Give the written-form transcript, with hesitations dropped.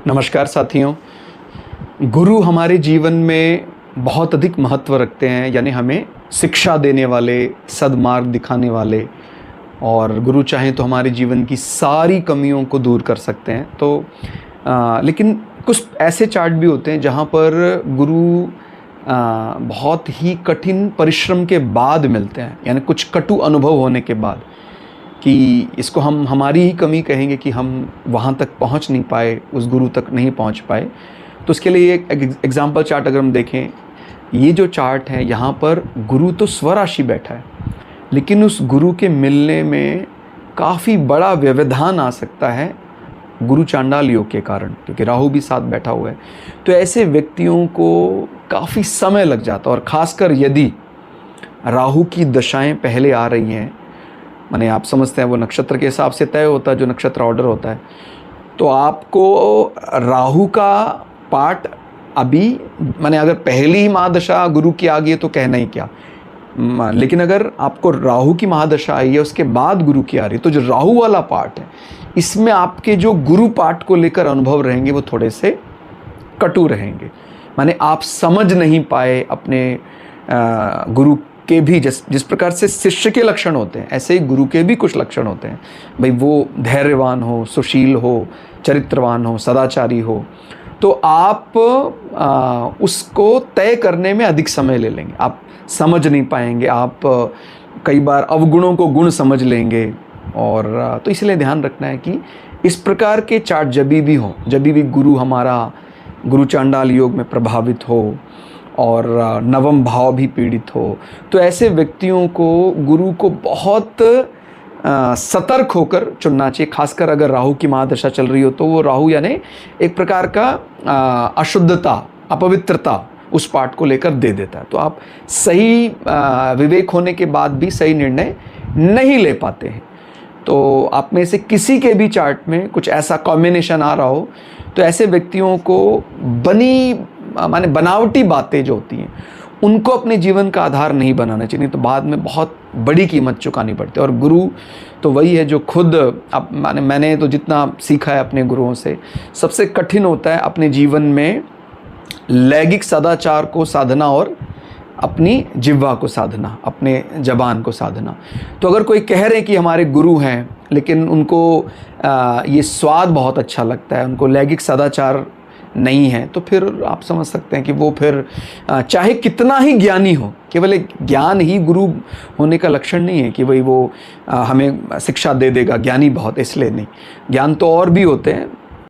नमस्कार साथियों। गुरु हमारे जीवन में बहुत अधिक महत्व रखते हैं, यानी हमें शिक्षा देने वाले, सद्मार्ग दिखाने वाले। और गुरु चाहें तो हमारे जीवन की सारी कमियों को दूर कर सकते हैं। तो लेकिन कुछ ऐसे चार्ट भी होते हैं जहाँ पर गुरु बहुत ही कठिन परिश्रम के बाद मिलते हैं, यानी कुछ कटु अनुभव होने के बाद, कि इसको हम हमारी ही कमी कहेंगे कि हम वहाँ तक पहुँच नहीं पाए, उस गुरु तक नहीं पहुँच पाए। तो उसके लिए एक एग्जाम्पल चार्ट अगर हम देखें, ये जो चार्ट है यहाँ पर गुरु तो स्वराशि बैठा है, लेकिन उस गुरु के मिलने में काफ़ी बड़ा व्यवधान आ सकता है गुरु चांडाल योग के कारण, क्योंकि राहु भी साथ बैठा हुआ है। तो ऐसे व्यक्तियों को काफ़ी समय लग जाता है, और ख़ासकर यदि राहु की दशाएं पहले आ रही हैं, माने आप समझते हैं वो नक्षत्र के हिसाब से तय होता है, जो नक्षत्र ऑर्डर होता है, तो आपको राहु का पार्ट अभी, माने अगर पहली ही महादशा गुरु की आ गई है तो कहना ही क्या। लेकिन अगर आपको राहु की महादशा आई है, उसके बाद गुरु की आ रही है, तो जो राहु वाला पार्ट है, इसमें आपके जो गुरु पार्ट को लेकर अनुभव रहेंगे वो थोड़े से कटु रहेंगे। माने आप समझ नहीं पाए अपने गुरु के भी, जिस प्रकार से शिष्य के लक्षण होते हैं, ऐसे ही गुरु के भी कुछ लक्षण होते हैं। भाई वो धैर्यवान हो, सुशील हो, चरित्रवान हो, सदाचारी हो, तो आप उसको तय करने में अधिक समय ले लेंगे, आप समझ नहीं पाएंगे, आप कई बार अवगुणों को गुण समझ लेंगे। और तो इसलिए ध्यान रखना है कि इस प्रकार के चार्ट जब भी हो, जब भी गुरु हमारा गुरु चांडाल योग में प्रभावित हो और नवम भाव भी पीड़ित हो, तो ऐसे व्यक्तियों को गुरु को बहुत सतर्क होकर चुनना चाहिए। खासकर अगर राहु की महादशा चल रही हो, तो वो राहु यानी एक प्रकार का अशुद्धता, अपवित्रता उस पार्ट को लेकर दे देता है। तो आप सही विवेक होने के बाद भी सही निर्णय नहीं ले पाते हैं। तो आप में से किसी के भी चार्ट में कुछ ऐसा कॉम्बिनेशन आ रहा हो, तो ऐसे व्यक्तियों को माने बनावटी बातें जो होती हैं, उनको अपने जीवन का आधार नहीं बनाना चाहिए, नहीं तो बाद में बहुत बड़ी कीमत चुकानी पड़ती है। और गुरु तो वही है जो खुद, अब मैंने तो जितना सीखा है अपने गुरुओं से, सबसे कठिन होता है अपने जीवन में लैंगिक सदाचार को साधना और अपनी जिह्वा को साधना, अपने जबान को साधना। तो अगर कोई कह रहे हैं कि हमारे गुरु हैं, लेकिन उनको ये स्वाद बहुत अच्छा लगता है, उनको लैंगिक सदाचार नहीं है, तो फिर आप समझ सकते हैं कि वो फिर चाहे कितना ही ज्ञानी हो, केवल एक ज्ञान ही गुरु होने का लक्षण नहीं है कि भाई वो हमें शिक्षा दे देगा, ज्ञानी बहुत इसलिए नहीं। ज्ञान तो और भी होते हैं,